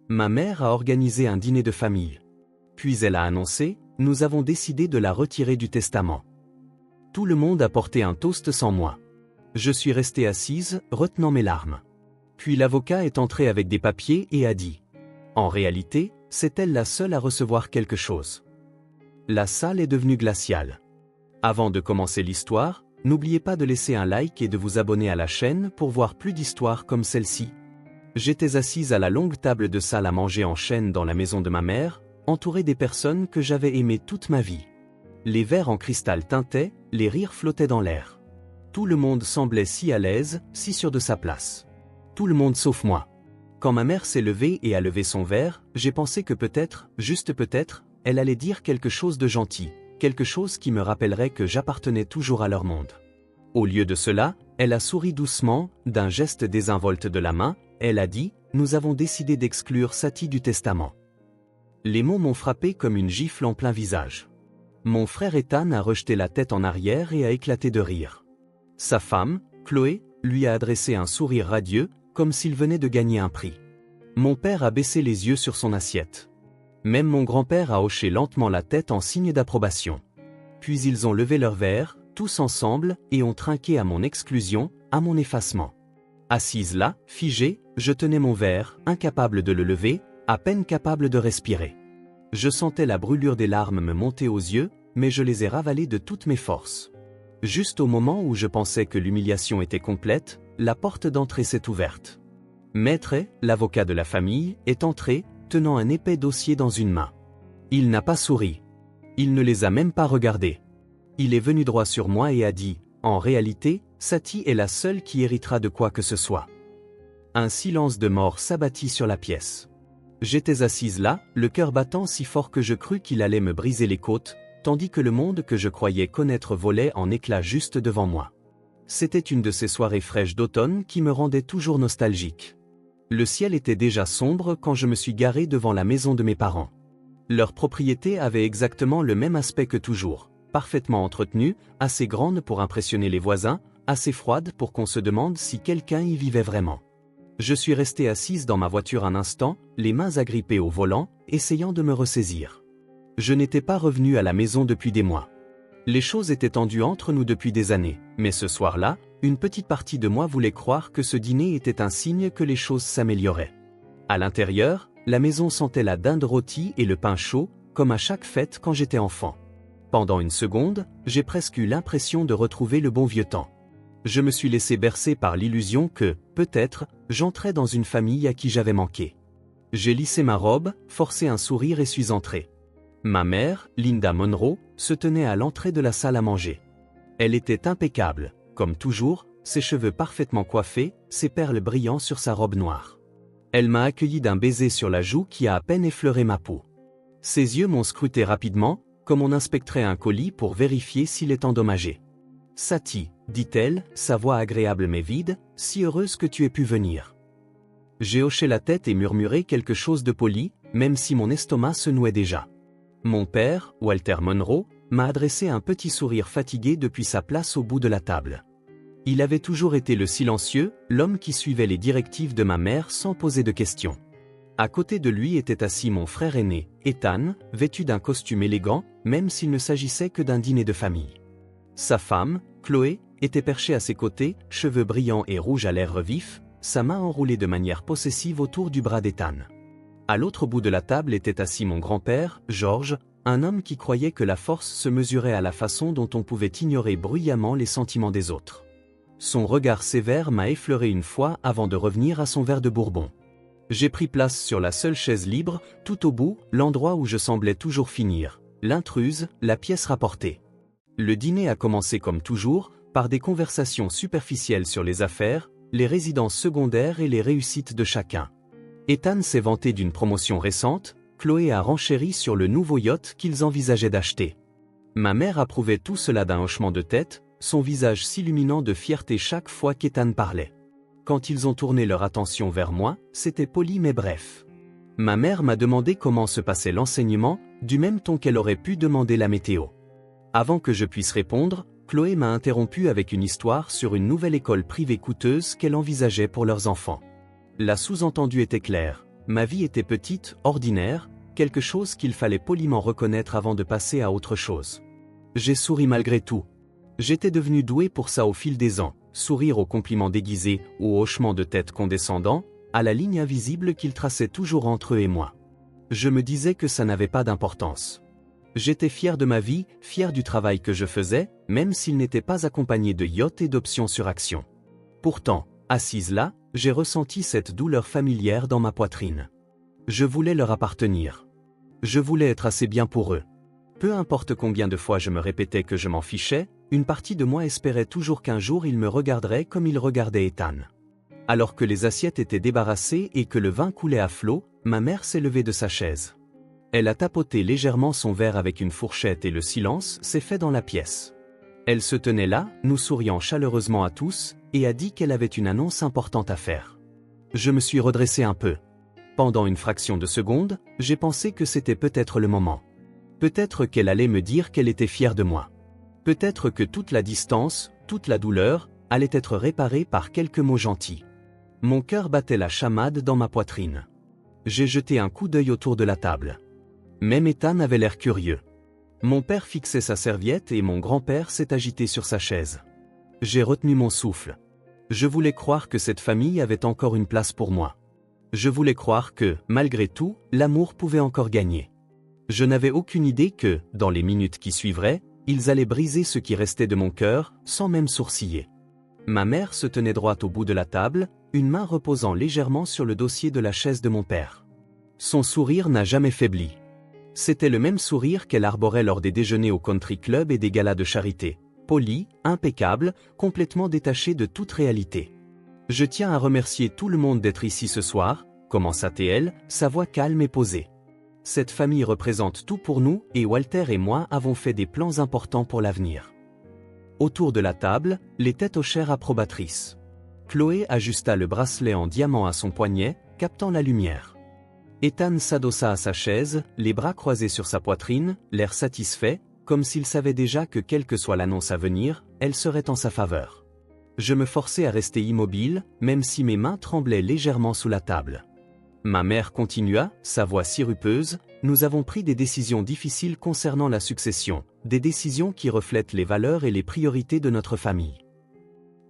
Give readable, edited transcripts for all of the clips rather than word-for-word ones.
Ma mère a organisé un dîner de famille. Puis elle a annoncé, nous avons décidé de la retirer du testament. Tout le monde a porté un toast sans moi. Je suis restée assise, retenant mes larmes. Puis l'avocat est entré avec des papiers et a dit. En réalité, c'est elle la seule à recevoir quelque chose. La salle est devenue glaciale. Avant de commencer l'histoire, n'oubliez pas de laisser un like et de vous abonner à la chaîne pour voir plus d'histoires comme celle-ci. J'étais assise à la longue table de salle à manger en chaîne dans la maison de ma mère, entourée des personnes que j'avais aimées toute ma vie. Les verres en cristal tintaient, les rires flottaient dans l'air. Tout le monde semblait si à l'aise, si sûr de sa place. Tout le monde sauf moi. Quand ma mère s'est levée et a levé son verre, j'ai pensé que peut-être, juste peut-être, elle allait dire quelque chose de gentil, quelque chose qui me rappellerait que j'appartenais toujours à leur monde. Au lieu de cela, elle a souri doucement, d'un geste désinvolte de la main, elle a dit « Nous avons décidé d'exclure Saty du testament ». Les mots m'ont frappé comme une gifle en plein visage. Mon frère Ethan a rejeté la tête en arrière et a éclaté de rire. Sa femme, Chloé, lui a adressé un sourire radieux, comme s'il venait de gagner un prix. Mon père a baissé les yeux sur son assiette. Même mon grand-père a hoché lentement la tête en signe d'approbation. Puis ils ont levé leurs verres, tous ensemble, et ont trinqué à mon exclusion, à mon effacement. Assise là, figée, je tenais mon verre, incapable de le lever, à peine capable de respirer. Je sentais la brûlure des larmes me monter aux yeux, mais je les ai ravalées de toutes mes forces. Juste au moment où je pensais que l'humiliation était complète, la porte d'entrée s'est ouverte. Maître, l'avocat de la famille, est entré, tenant un épais dossier dans une main. Il n'a pas souri. Il ne les a même pas regardés. Il est venu droit sur moi et a dit, en réalité, Saty est la seule qui héritera de quoi que ce soit. Un silence de mort s'abattit sur la pièce. J'étais assise là, le cœur battant si fort que je crus qu'il allait me briser les côtes, tandis que le monde que je croyais connaître volait en éclats juste devant moi. C'était une de ces soirées fraîches d'automne qui me rendaient toujours nostalgique. Le ciel était déjà sombre quand je me suis garé devant la maison de mes parents. Leur propriété avait exactement le même aspect que toujours, parfaitement entretenue, assez grande pour impressionner les voisins, assez froide pour qu'on se demande si quelqu'un y vivait vraiment. Je suis restée assise dans ma voiture un instant, les mains agrippées au volant, essayant de me ressaisir. Je n'étais pas revenue à la maison depuis des mois. Les choses étaient tendues entre nous depuis des années, mais ce soir-là, une petite partie de moi voulait croire que ce dîner était un signe que les choses s'amélioraient. À l'intérieur, la maison sentait la dinde rôtie et le pain chaud, comme à chaque fête quand j'étais enfant. Pendant une seconde, j'ai presque eu l'impression de retrouver le bon vieux temps. Je me suis laissé bercer par l'illusion que, peut-être, j'entrais dans une famille à qui j'avais manqué. J'ai lissé ma robe, forcé un sourire et suis entré. Ma mère, Linda Monroe, se tenait à l'entrée de la salle à manger. Elle était impeccable, comme toujours, ses cheveux parfaitement coiffés, ses perles brillant sur sa robe noire. Elle m'a accueilli d'un baiser sur la joue qui a à peine effleuré ma peau. Ses yeux m'ont scruté rapidement, comme on inspecterait un colis pour vérifier s'il est endommagé. « Saty, dit-elle, sa voix agréable mais vide, si heureuse que tu aies pu venir. » J'ai hoché la tête et murmuré quelque chose de poli, même si mon estomac se nouait déjà. Mon père, Walter Monroe, m'a adressé un petit sourire fatigué depuis sa place au bout de la table. Il avait toujours été le silencieux, l'homme qui suivait les directives de ma mère sans poser de questions. À côté de lui était assis mon frère aîné, Ethan, vêtu d'un costume élégant, même s'il ne s'agissait que d'un dîner de famille. Sa femme, Chloé, était perchée à ses côtés, cheveux brillants et rouges à lèvres vifs, sa main enroulée de manière possessive autour du bras d'Ethan. À l'autre bout de la table était assis mon grand-père, George, un homme qui croyait que la force se mesurait à la façon dont on pouvait ignorer bruyamment les sentiments des autres. Son regard sévère m'a effleuré une fois avant de revenir à son verre de bourbon. J'ai pris place sur la seule chaise libre, tout au bout, l'endroit où je semblais toujours finir, l'intruse, la pièce rapportée. Le dîner a commencé comme toujours, par des conversations superficielles sur les affaires, les résidences secondaires et les réussites de chacun. Ethan s'est vanté d'une promotion récente, Chloé a renchéri sur le nouveau yacht qu'ils envisageaient d'acheter. Ma mère approuvait tout cela d'un hochement de tête, son visage s'illuminant de fierté chaque fois qu'Ethan parlait. Quand ils ont tourné leur attention vers moi, c'était poli mais bref. Ma mère m'a demandé comment se passait l'enseignement, du même ton qu'elle aurait pu demander la météo. Avant que je puisse répondre, Chloé m'a interrompu avec une histoire sur une nouvelle école privée coûteuse qu'elle envisageait pour leurs enfants. La sous-entendue était claire, Ma vie était petite, ordinaire, quelque chose qu'il fallait poliment reconnaître avant de passer à autre chose. J'ai souri malgré tout. J'étais devenu doué pour ça au fil des ans, sourire aux compliments déguisés, aux hochements de tête condescendants, à la ligne invisible qu'il traçait toujours entre eux et moi. Je me disais que ça n'avait pas d'importance. J'étais fier de ma vie, fier du travail que je faisais, même s'il n'était pas accompagné de yachts et d'options sur action. Pourtant, assise là, j'ai ressenti cette douleur familière dans ma poitrine. Je voulais leur appartenir. Je voulais être assez bien pour eux. Peu importe combien de fois je me répétais que je m'en fichais, une partie de moi espérait toujours qu'un jour ils me regarderaient comme ils regardaient Ethan. Alors que les assiettes étaient débarrassées et que le vin coulait à flot, ma mère s'est levée de sa chaise. Elle a tapoté légèrement son verre avec une fourchette et le silence s'est fait dans la pièce. Elle se tenait là, nous souriant chaleureusement à tous, et a dit qu'elle avait une annonce importante à faire. Je me suis redressé un peu. Pendant une fraction de seconde, j'ai pensé que c'était peut-être le moment. Peut-être qu'elle allait me dire qu'elle était fière de moi. Peut-être que toute la distance, toute la douleur, allait être réparée par quelques mots gentils. Mon cœur battait la chamade dans ma poitrine. J'ai jeté un coup d'œil autour de la table. Même Ethan avait l'air curieux. Mon père fixait sa serviette et mon grand-père s'est agité sur sa chaise. J'ai retenu mon souffle. Je voulais croire que cette famille avait encore une place pour moi. Je voulais croire que, malgré tout, l'amour pouvait encore gagner. Je n'avais aucune idée que, dans les minutes qui suivraient, ils allaient briser ce qui restait de mon cœur, sans même sourciller. Ma mère se tenait droite au bout de la table, une main reposant légèrement sur le dossier de la chaise de mon père. Son sourire n'a jamais faibli. C'était le même sourire qu'elle arborait lors des déjeuners au country club et des galas de charité. Poli, impeccable, complètement détaché de toute réalité. « Je tiens à remercier tout le monde d'être ici ce soir », commença-t-elle, sa voix calme et posée. « Cette famille représente tout pour nous et Walter et moi avons fait des plans importants pour l'avenir. » Autour de la table, les têtes hochèrent approbatrices. Chloé ajusta le bracelet en diamant à son poignet, captant la lumière. Ethan s'adossa à sa chaise, les bras croisés sur sa poitrine, l'air satisfait, comme s'il savait déjà que quelle que soit l'annonce à venir, elle serait en sa faveur. Je me forçais à rester immobile, même si mes mains tremblaient légèrement sous la table. Ma mère continua, sa voix sirupeuse, « Nous avons pris des décisions difficiles concernant la succession, des décisions qui reflètent les valeurs et les priorités de notre famille. »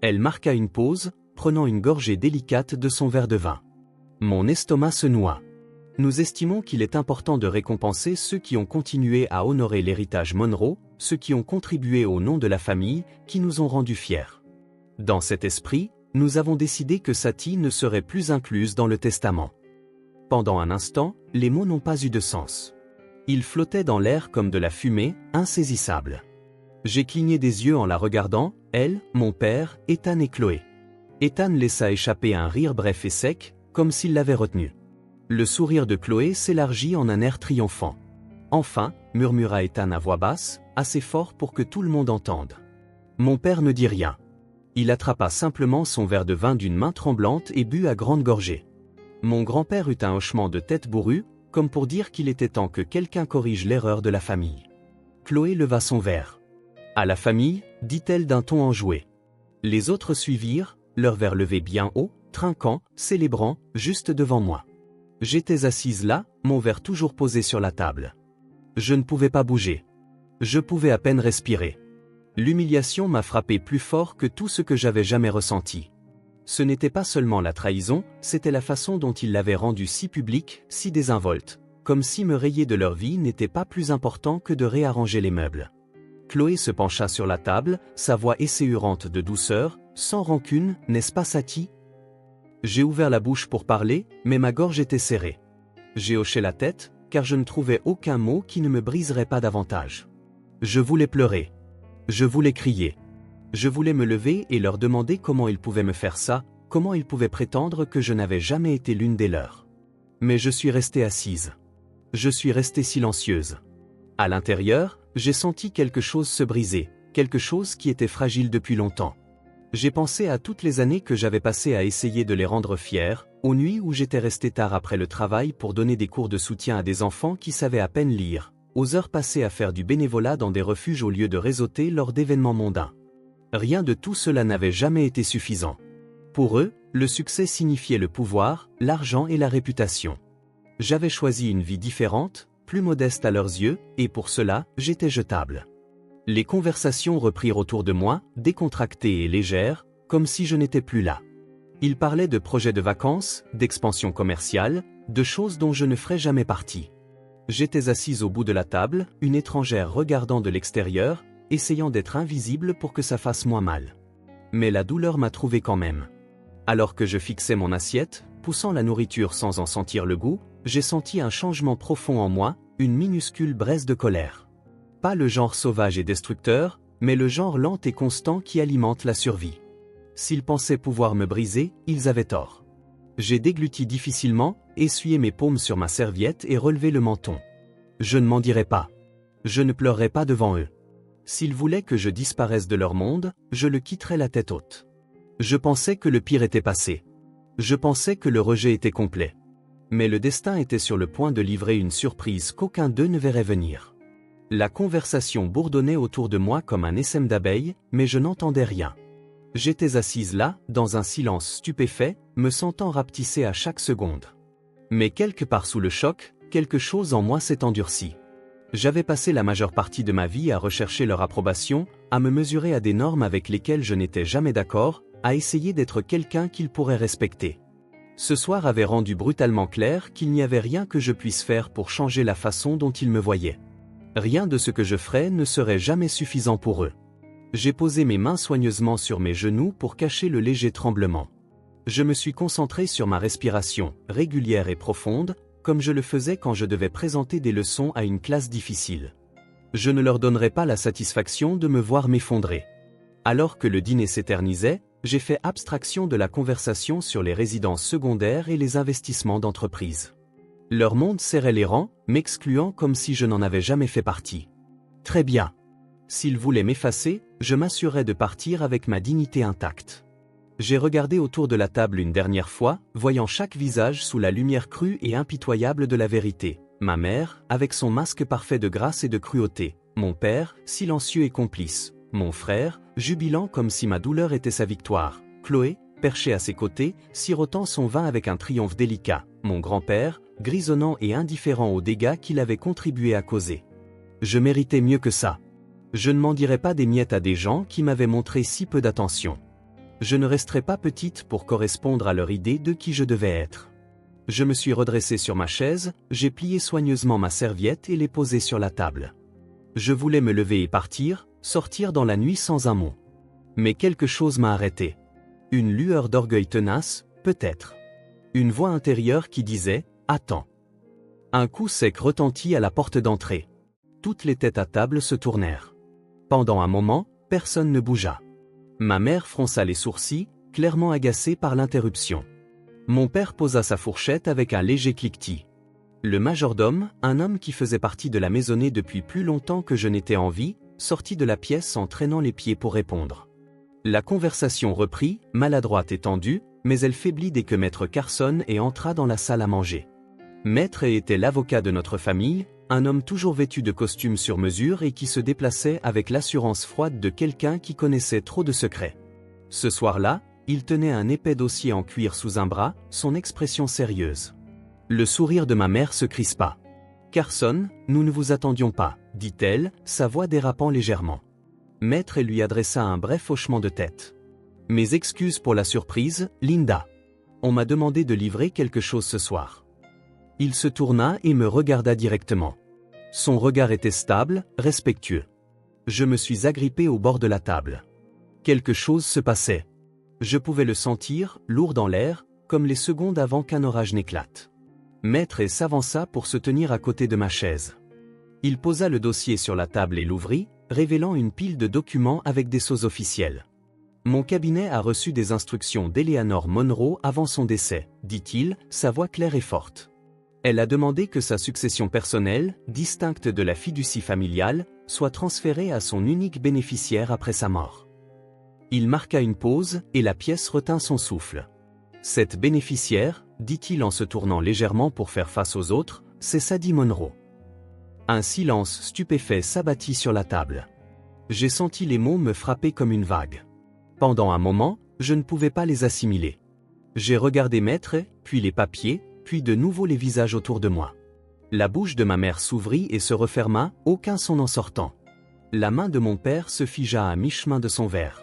Elle marqua une pause, prenant une gorgée délicate de son verre de vin. Mon estomac se noua. Nous estimons qu'il est important de récompenser ceux qui ont continué à honorer l'héritage Monroe, ceux qui ont contribué au nom de la famille, qui nous ont rendus fiers. Dans cet esprit, nous avons décidé que Satie ne serait plus incluse dans le testament. Pendant un instant, les mots n'ont pas eu de sens. Ils flottaient dans l'air comme de la fumée, insaisissables. J'ai cligné des yeux en la regardant, elle, mon père, Ethan et Chloé. Ethan laissa échapper un rire bref et sec, comme s'il l'avait retenu. Le sourire de Chloé s'élargit en un air triomphant. « Enfin », murmura Ethan à voix basse, assez fort pour que tout le monde entende. Mon père ne dit rien. Il attrapa simplement son verre de vin d'une main tremblante et but à grandes gorgées. Mon grand-père eut un hochement de tête bourru, comme pour dire qu'il était temps que quelqu'un corrige l'erreur de la famille. Chloé leva son verre. « À la famille », dit-elle d'un ton enjoué. Les autres suivirent, leur verre levé bien haut, trinquant, célébrant, juste devant moi. J'étais assise là, mon verre toujours posé sur la table. Je ne pouvais pas bouger. Je pouvais à peine respirer. L'humiliation m'a frappé plus fort que tout ce que j'avais jamais ressenti. Ce n'était pas seulement la trahison, c'était la façon dont ils l'avaient rendue si publique, si désinvolte, comme si me rayer de leur vie n'était pas plus important que de réarranger les meubles. Chloé se pencha sur la table, sa voix esséurante de douceur, sans rancune, n'est-ce pas Satie ? J'ai ouvert la bouche pour parler, mais ma gorge était serrée. J'ai hoché la tête, car je ne trouvais aucun mot qui ne me briserait pas davantage. Je voulais pleurer. Je voulais crier. Je voulais me lever et leur demander comment ils pouvaient me faire ça, comment ils pouvaient prétendre que je n'avais jamais été l'une des leurs. Mais je suis restée assise. Je suis restée silencieuse. À l'intérieur, j'ai senti quelque chose se briser, quelque chose qui était fragile depuis longtemps. J'ai pensé à toutes les années que j'avais passées à essayer de les rendre fiers, aux nuits où j'étais resté tard après le travail pour donner des cours de soutien à des enfants qui savaient à peine lire, aux heures passées à faire du bénévolat dans des refuges au lieu de réseauter lors d'événements mondains. Rien de tout cela n'avait jamais été suffisant. Pour eux, le succès signifiait le pouvoir, l'argent et la réputation. J'avais choisi une vie différente, plus modeste à leurs yeux, et pour cela, j'étais jetable. Les conversations reprirent autour de moi, décontractées et légères, comme si je n'étais plus là. Ils parlaient de projets de vacances, d'expansion commerciale, de choses dont je ne ferais jamais partie. J'étais assise au bout de la table, une étrangère regardant de l'extérieur, essayant d'être invisible pour que ça fasse moins mal. Mais la douleur m'a trouvé quand même. Alors que je fixais mon assiette, poussant la nourriture sans en sentir le goût, j'ai senti un changement profond en moi, une minuscule braise de colère. Pas le genre sauvage et destructeur, mais le genre lent et constant qui alimente la survie. S'ils pensaient pouvoir me briser, ils avaient tort. J'ai dégluti difficilement, essuyé mes paumes sur ma serviette et relevé le menton. Je ne m'en dirai pas. Je ne pleurerai pas devant eux. S'ils voulaient que je disparaisse de leur monde, je le quitterais la tête haute. Je pensais que le pire était passé. Je pensais que le rejet était complet. Mais le destin était sur le point de livrer une surprise qu'aucun d'eux ne verrait venir. La conversation bourdonnait autour de moi comme un essaim d'abeilles, mais je n'entendais rien. J'étais assise là, dans un silence stupéfait, me sentant rapetissée à chaque seconde. Mais quelque part sous le choc, quelque chose en moi s'est endurci. J'avais passé la majeure partie de ma vie à rechercher leur approbation, à me mesurer à des normes avec lesquelles je n'étais jamais d'accord, à essayer d'être quelqu'un qu'ils pourraient respecter. Ce soir avait rendu brutalement clair qu'il n'y avait rien que je puisse faire pour changer la façon dont ils me voyaient. Rien de ce que je ferais ne serait jamais suffisant pour eux. J'ai posé mes mains soigneusement sur mes genoux pour cacher le léger tremblement. Je me suis concentré sur ma respiration, régulière et profonde, comme je le faisais quand je devais présenter des leçons à une classe difficile. Je ne leur donnerais pas la satisfaction de me voir m'effondrer. Alors que le dîner s'éternisait, j'ai fait abstraction de la conversation sur les résidences secondaires et les investissements d'entreprise. Leur monde serrait les rangs, m'excluant comme si je n'en avais jamais fait partie. Très bien. S'ils voulaient m'effacer, je m'assurais de partir avec ma dignité intacte. J'ai regardé autour de la table une dernière fois, voyant chaque visage sous la lumière crue et impitoyable de la vérité. Ma mère, avec son masque parfait de grâce et de cruauté. Mon père, silencieux et complice. Mon frère, jubilant comme si ma douleur était sa victoire. Chloé, perchée à ses côtés, sirotant son vin avec un triomphe délicat. Mon grand-père, grisonnant et indifférent aux dégâts qu'il avait contribué à causer. Je méritais mieux que ça. Je ne m'en dirais pas des miettes à des gens qui m'avaient montré si peu d'attention. Je ne resterai pas petite pour correspondre à leur idée de qui je devais être. Je me suis redressée sur ma chaise, j'ai plié soigneusement ma serviette et l'ai posée sur la table. Je voulais me lever et partir, sortir dans la nuit sans un mot. Mais quelque chose m'a arrêté. Une lueur d'orgueil tenace, peut-être. Une voix intérieure qui disait « Attends ». Un coup sec retentit à la porte d'entrée. Toutes les têtes à table se tournèrent. Pendant un moment, personne ne bougea. Ma mère fronça les sourcils, clairement agacée par l'interruption. Mon père posa sa fourchette avec un léger cliquetis. Le majordome, un homme qui faisait partie de la maisonnée depuis plus longtemps que je n'étais en vie, sortit de la pièce en traînant les pieds pour répondre. La conversation reprit, maladroite et tendue, mais elle faiblit dès que Maître Carson entra dans la salle à manger. Maître était l'avocat de notre famille, un homme toujours vêtu de costume sur mesure et qui se déplaçait avec l'assurance froide de quelqu'un qui connaissait trop de secrets. Ce soir-là, il tenait un épais dossier en cuir sous un bras, son expression sérieuse. Le sourire de ma mère se crispa. « Carson, nous ne vous attendions pas, » dit-elle, sa voix dérapant légèrement. Maître lui adressa un bref hochement de tête. « Mes excuses pour la surprise, Linda. On m'a demandé de livrer quelque chose ce soir. » Il se tourna et me regarda directement. Son regard était stable, respectueux. Je me suis agrippé au bord de la table. Quelque chose se passait. Je pouvais le sentir, lourd dans l'air, comme les secondes avant qu'un orage n'éclate. Maître s'avança pour se tenir à côté de ma chaise. Il posa le dossier sur la table et l'ouvrit, révélant une pile de documents avec des sceaux officiels. Mon cabinet a reçu des instructions d'Eleanor Monroe avant son décès, dit-il, sa voix claire et forte. Elle a demandé que sa succession personnelle, distincte de la fiducie familiale, soit transférée à son unique bénéficiaire après sa mort. Il marqua une pause, et la pièce retint son souffle. Cette bénéficiaire, dit-il en se tournant légèrement pour faire face aux autres, c'est Sadie Monroe. Un silence stupéfait s'abattit sur la table. J'ai senti les mots me frapper comme une vague. Pendant un moment, je ne pouvais pas les assimiler. J'ai regardé Maître, puis les papiers, puis de nouveau les visages autour de moi. La bouche de ma mère s'ouvrit et se referma, aucun son en sortant. La main de mon père se figea à mi-chemin de son verre.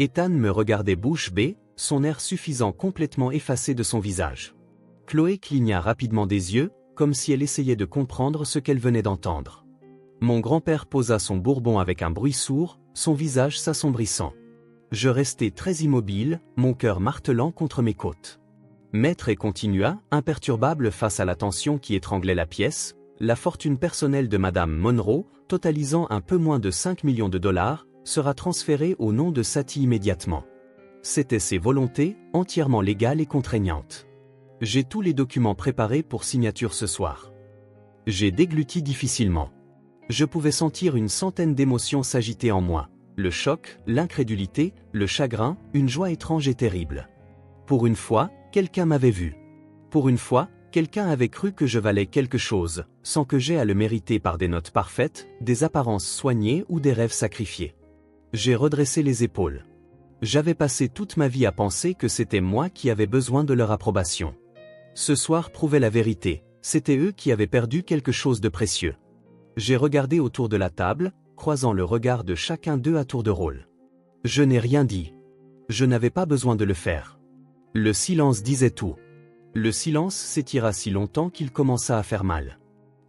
Ethan me regardait bouche bée, son air suffisant complètement effacé de son visage. Chloé cligna rapidement des yeux, comme si elle essayait de comprendre ce qu'elle venait d'entendre. Mon grand-père posa son bourbon avec un bruit sourd, son visage s'assombrissant. Je restai très immobile, mon cœur martelant contre mes côtes. Maître continua, imperturbable face à la tension qui étranglait la pièce, la fortune personnelle de Madame Monroe, totalisant un peu moins de 5 millions de dollars, sera transférée au nom de Satie immédiatement. C'étaient ses volontés, entièrement légales et contraignantes. J'ai tous les documents préparés pour signature ce soir. J'ai dégluti difficilement. Je pouvais sentir une centaine d'émotions s'agiter en moi. Le choc, l'incrédulité, le chagrin, une joie étrange et terrible. Pour une fois, quelqu'un m'avait vu. Pour une fois, quelqu'un avait cru que je valais quelque chose, sans que j'aie à le mériter par des notes parfaites, des apparences soignées ou des rêves sacrifiés. J'ai redressé les épaules. J'avais passé toute ma vie à penser que c'était moi qui avais besoin de leur approbation. Ce soir prouvait la vérité, c'était eux qui avaient perdu quelque chose de précieux. J'ai regardé autour de la table, croisant le regard de chacun d'eux à tour de rôle. Je n'ai rien dit. Je n'avais pas besoin de le faire. Le silence disait tout. Le silence s'étira si longtemps qu'il commença à faire mal.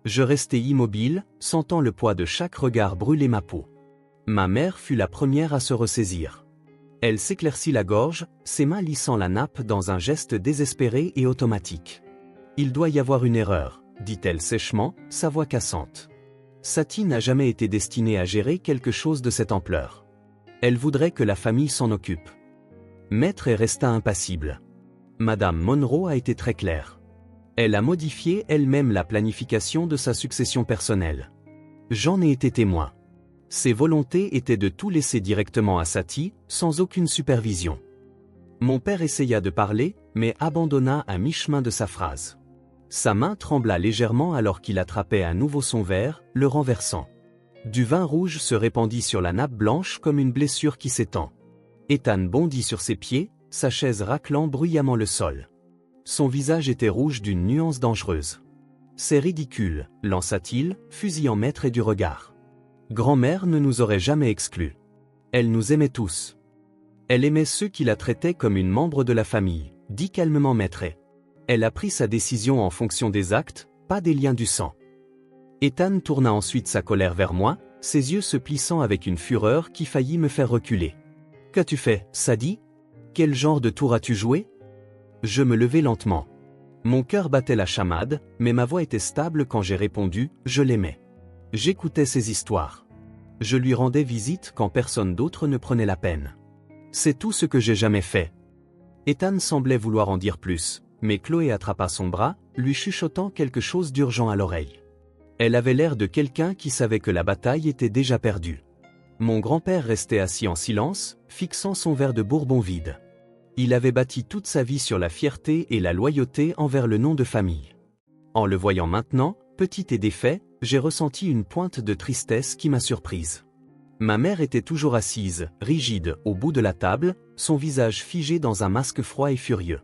Je restai immobile, sentant le poids de chaque regard brûler ma peau. Ma mère fut la première à se ressaisir. Elle s'éclaircit la gorge, ses mains lissant la nappe dans un geste désespéré et automatique. « Il doit y avoir une erreur », dit-elle sèchement, sa voix cassante. Satie n'a jamais été destinée à gérer quelque chose de cette ampleur. Elle voudrait que la famille s'en occupe. Maître resta impassible. Madame Monroe a été très claire. Elle a modifié elle-même la planification de sa succession personnelle. J'en ai été témoin. Ses volontés étaient de tout laisser directement à Satie, sans aucune supervision. Mon père essaya de parler, mais abandonna à mi-chemin de sa phrase. Sa main trembla légèrement alors qu'il attrapait à nouveau son verre, le renversant. Du vin rouge se répandit sur la nappe blanche comme une blessure qui s'étend. Ethan bondit sur ses pieds, sa chaise raclant bruyamment le sol. Son visage était rouge d'une nuance dangereuse. « C'est ridicule », lança-t-il, fusillant Maître du regard. Grand-mère ne nous aurait jamais exclus. Elle nous aimait tous. Elle aimait ceux qui la traitaient comme une membre de la famille, dit calmement Maître. Elle a pris sa décision en fonction des actes, pas des liens du sang. Ethan tourna ensuite sa colère vers moi, ses yeux se plissant avec une fureur qui faillit me faire reculer. « Qu'as-tu fait, Sadie? Quel genre de tour as-tu joué ?» Je me levai lentement. Mon cœur battait la chamade, mais ma voix était stable quand j'ai répondu « Je l'aimais ». J'écoutais ses histoires. Je lui rendais visite quand personne d'autre ne prenait la peine. C'est tout ce que j'ai jamais fait. Ethan semblait vouloir en dire plus, mais Chloé attrapa son bras, lui chuchotant quelque chose d'urgent à l'oreille. Elle avait l'air de quelqu'un qui savait que la bataille était déjà perdue. Mon grand-père restait assis en silence, fixant son verre de bourbon vide. Il avait bâti toute sa vie sur la fierté et la loyauté envers le nom de famille. En le voyant maintenant, petit et défait, j'ai ressenti une pointe de tristesse qui m'a surprise. Ma mère était toujours assise, rigide, au bout de la table, son visage figé dans un masque froid et furieux.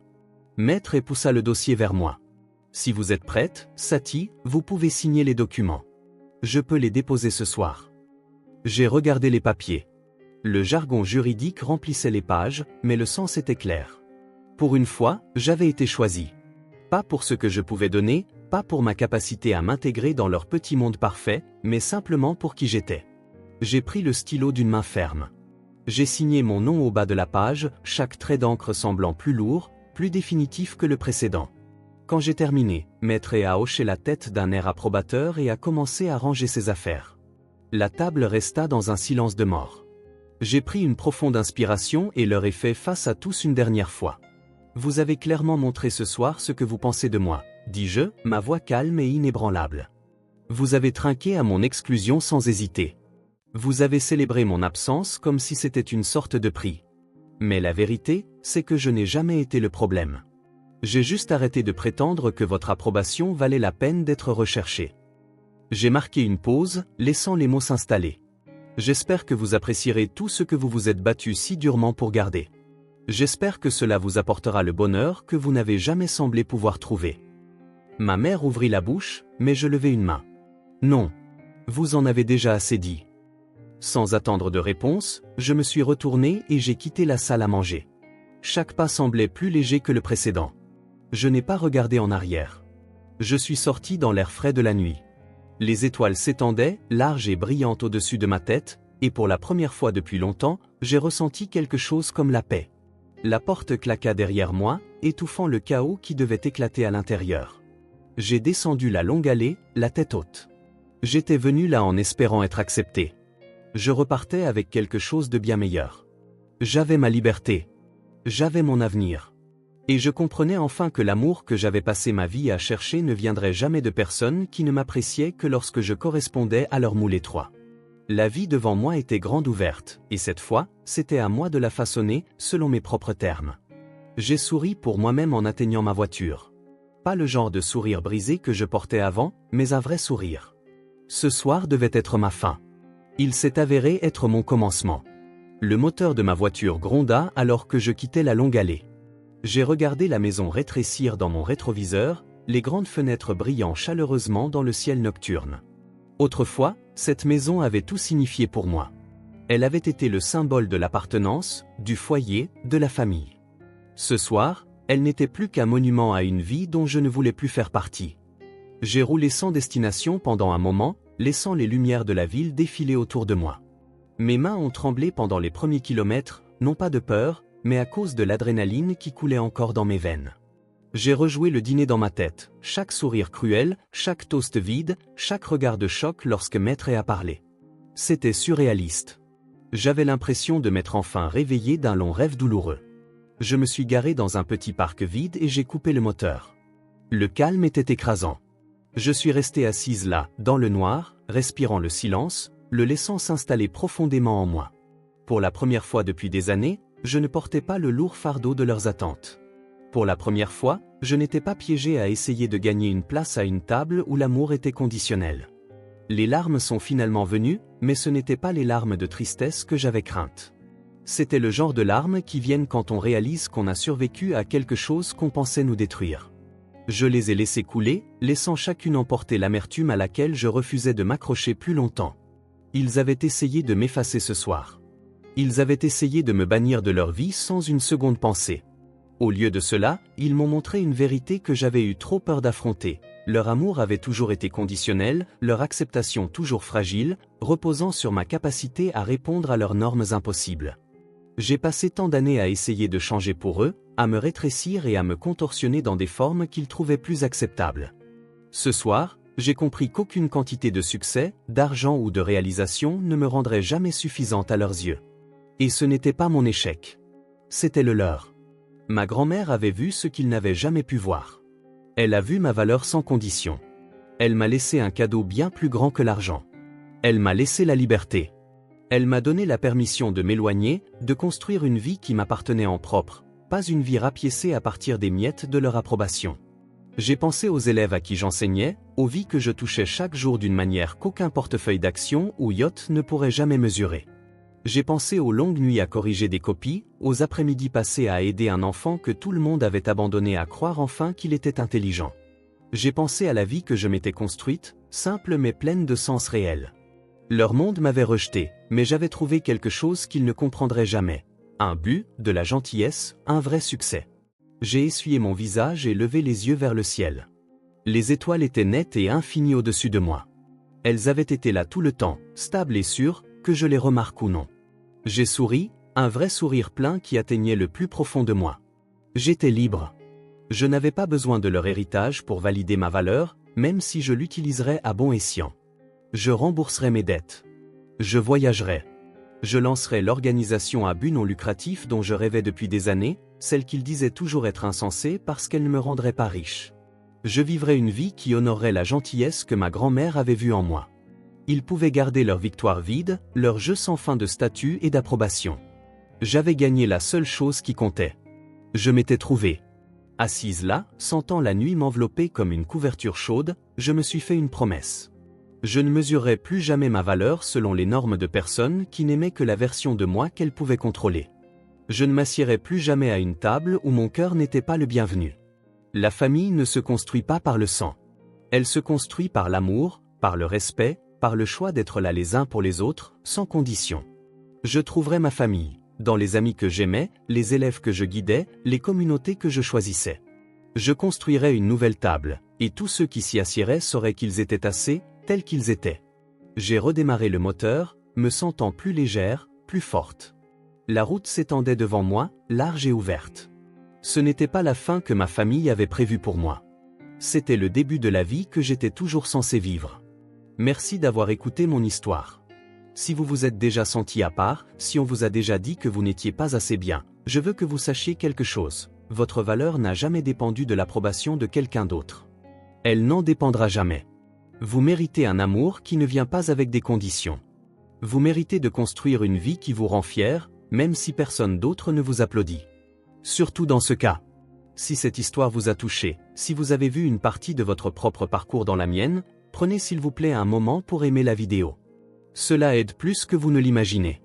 Maître poussa le dossier vers moi. « Si vous êtes prête, Satie, vous pouvez signer les documents. Je peux les déposer ce soir. » J'ai regardé les papiers. Le jargon juridique remplissait les pages, mais le sens était clair. Pour une fois, j'avais été choisi. Pas pour ce que je pouvais donner, pas pour ma capacité à m'intégrer dans leur petit monde parfait, mais simplement pour qui j'étais. J'ai pris le stylo d'une main ferme. J'ai signé mon nom au bas de la page, chaque trait d'encre semblant plus lourd, plus définitif que le précédent. Quand j'ai terminé, Maître a hoché la tête d'un air approbateur et a commencé à ranger ses affaires. La table resta dans un silence de mort. J'ai pris une profonde inspiration et leur ai fait face à tous une dernière fois. « Vous avez clairement montré ce soir ce que vous pensez de moi, » dis-je, ma voix calme et inébranlable. « Vous avez trinqué à mon exclusion sans hésiter. Vous avez célébré mon absence comme si c'était une sorte de prix. Mais la vérité, c'est que je n'ai jamais été le problème. J'ai juste arrêté de prétendre que votre approbation valait la peine d'être recherchée. » J'ai marqué une pause, laissant les mots s'installer. J'espère que vous apprécierez tout ce que vous vous êtes battu si durement pour garder. J'espère que cela vous apportera le bonheur que vous n'avez jamais semblé pouvoir trouver. Ma mère ouvrit la bouche, mais je levai une main. Non. Vous en avez déjà assez dit. Sans attendre de réponse, je me suis retourné et j'ai quitté la salle à manger. Chaque pas semblait plus léger que le précédent. Je n'ai pas regardé en arrière. Je suis sorti dans l'air frais de la nuit. Les étoiles s'étendaient, larges et brillantes au-dessus de ma tête, et pour la première fois depuis longtemps, j'ai ressenti quelque chose comme la paix. La porte claqua derrière moi, étouffant le chaos qui devait éclater à l'intérieur. J'ai descendu la longue allée, la tête haute. J'étais venu là en espérant être accepté. Je repartais avec quelque chose de bien meilleur. J'avais ma liberté. J'avais mon avenir. Et je comprenais enfin que l'amour que j'avais passé ma vie à chercher ne viendrait jamais de personnes qui ne m'appréciaient que lorsque je correspondais à leur moule étroit. La vie devant moi était grande ouverte, et cette fois, c'était à moi de la façonner, selon mes propres termes. J'ai souri pour moi-même en atteignant ma voiture. Pas le genre de sourire brisé que je portais avant, mais un vrai sourire. Ce soir devait être ma fin. Il s'est avéré être mon commencement. Le moteur de ma voiture gronda alors que je quittais la longue allée. J'ai regardé la maison rétrécir dans mon rétroviseur, les grandes fenêtres brillant chaleureusement dans le ciel nocturne. Autrefois, cette maison avait tout signifié pour moi. Elle avait été le symbole de l'appartenance, du foyer, de la famille. Ce soir, elle n'était plus qu'un monument à une vie dont je ne voulais plus faire partie. J'ai roulé sans destination pendant un moment, laissant les lumières de la ville défiler autour de moi. Mes mains ont tremblé pendant les premiers kilomètres, non pas de peur, mais à cause de l'adrénaline qui coulait encore dans mes veines. J'ai rejoué le dîner dans ma tête, chaque sourire cruel, chaque toast vide, chaque regard de choc lorsque Maître a parlé. C'était surréaliste. J'avais l'impression de m'être enfin réveillé d'un long rêve douloureux. Je me suis garé dans un petit parc vide et j'ai coupé le moteur. Le calme était écrasant. Je suis resté assise là, dans le noir, respirant le silence, le laissant s'installer profondément en moi. Pour la première fois depuis des années, je ne portais pas le lourd fardeau de leurs attentes. Pour la première fois, je n'étais pas piégé à essayer de gagner une place à une table où l'amour était conditionnel. Les larmes sont finalement venues, mais ce n'étaient pas les larmes de tristesse que j'avais craintes. C'était le genre de larmes qui viennent quand on réalise qu'on a survécu à quelque chose qu'on pensait nous détruire. Je les ai laissées couler, laissant chacune emporter l'amertume à laquelle je refusais de m'accrocher plus longtemps. Ils avaient essayé de m'effacer ce soir. Ils avaient essayé de me bannir de leur vie sans une seconde pensée. Au lieu de cela, ils m'ont montré une vérité que j'avais eu trop peur d'affronter. Leur amour avait toujours été conditionnel, leur acceptation toujours fragile, reposant sur ma capacité à répondre à leurs normes impossibles. J'ai passé tant d'années à essayer de changer pour eux, à me rétrécir et à me contorsionner dans des formes qu'ils trouvaient plus acceptables. Ce soir, j'ai compris qu'aucune quantité de succès, d'argent ou de réalisation ne me rendrait jamais suffisante à leurs yeux. Et ce n'était pas mon échec. C'était le leur. Ma grand-mère avait vu ce qu'ils n'avaient jamais pu voir. Elle a vu ma valeur sans condition. Elle m'a laissé un cadeau bien plus grand que l'argent. Elle m'a laissé la liberté. Elle m'a donné la permission de m'éloigner, de construire une vie qui m'appartenait en propre, pas une vie rapiécée à partir des miettes de leur approbation. J'ai pensé aux élèves à qui j'enseignais, aux vies que je touchais chaque jour d'une manière qu'aucun portefeuille d'action ou yacht ne pourrait jamais mesurer. J'ai pensé aux longues nuits à corriger des copies, aux après-midi passés à aider un enfant que tout le monde avait abandonné à croire enfin qu'il était intelligent. J'ai pensé à la vie que je m'étais construite, simple mais pleine de sens réel. Leur monde m'avait rejeté, mais j'avais trouvé quelque chose qu'ils ne comprendraient jamais. Un but, de la gentillesse, un vrai succès. J'ai essuyé mon visage et levé les yeux vers le ciel. Les étoiles étaient nettes et infinies au-dessus de moi. Elles avaient été là tout le temps, stables et sûres, que je les remarque ou non. J'ai souri, un vrai sourire plein qui atteignait le plus profond de moi. J'étais libre. Je n'avais pas besoin de leur héritage pour valider ma valeur, même si je l'utiliserais à bon escient. Je rembourserais mes dettes. Je voyagerais. Je lancerais l'organisation à but non lucratif dont je rêvais depuis des années, celle qu'ils disaient toujours être insensée parce qu'elle ne me rendrait pas riche. Je vivrais une vie qui honorerait la gentillesse que ma grand-mère avait vue en moi. Ils pouvaient garder leur victoire vide, leur jeu sans fin de statut et d'approbation. J'avais gagné la seule chose qui comptait. Je m'étais trouvé. Assise là, sentant la nuit m'envelopper comme une couverture chaude, je me suis fait une promesse. Je ne mesurerai plus jamais ma valeur selon les normes de personnes qui n'aimaient que la version de moi qu'elles pouvaient contrôler. Je ne m'assiérai plus jamais à une table où mon cœur n'était pas le bienvenu. La famille ne se construit pas par le sang. Elle se construit par l'amour, par le respect, par le choix d'être là les uns pour les autres, sans condition. Je trouverai ma famille, dans les amis que j'aimais, les élèves que je guidais, les communautés que je choisissais. Je construirai une nouvelle table, et tous ceux qui s'y assieraient sauraient qu'ils étaient assez, tels qu'ils étaient. J'ai redémarré le moteur, me sentant plus légère, plus forte. La route s'étendait devant moi, large et ouverte. Ce n'était pas la fin que ma famille avait prévue pour moi. C'était le début de la vie que j'étais toujours censé vivre. Merci d'avoir écouté mon histoire. Si vous vous êtes déjà senti à part, si on vous a déjà dit que vous n'étiez pas assez bien, je veux que vous sachiez quelque chose. Votre valeur n'a jamais dépendu de l'approbation de quelqu'un d'autre. Elle n'en dépendra jamais. Vous méritez un amour qui ne vient pas avec des conditions. Vous méritez de construire une vie qui vous rend fier, même si personne d'autre ne vous applaudit. Surtout dans ce cas. Si cette histoire vous a touché, si vous avez vu une partie de votre propre parcours dans la mienne, prenez s'il vous plaît un moment pour aimer la vidéo. Cela aide plus que vous ne l'imaginez.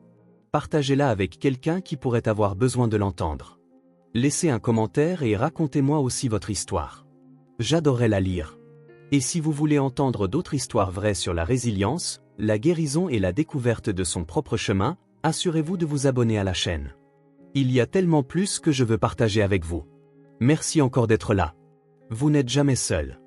Partagez-la avec quelqu'un qui pourrait avoir besoin de l'entendre. Laissez un commentaire et racontez-moi aussi votre histoire. J'adorerais la lire. Et si vous voulez entendre d'autres histoires vraies sur la résilience, la guérison et la découverte de son propre chemin, assurez-vous de vous abonner à la chaîne. Il y a tellement plus que je veux partager avec vous. Merci encore d'être là. Vous n'êtes jamais seul.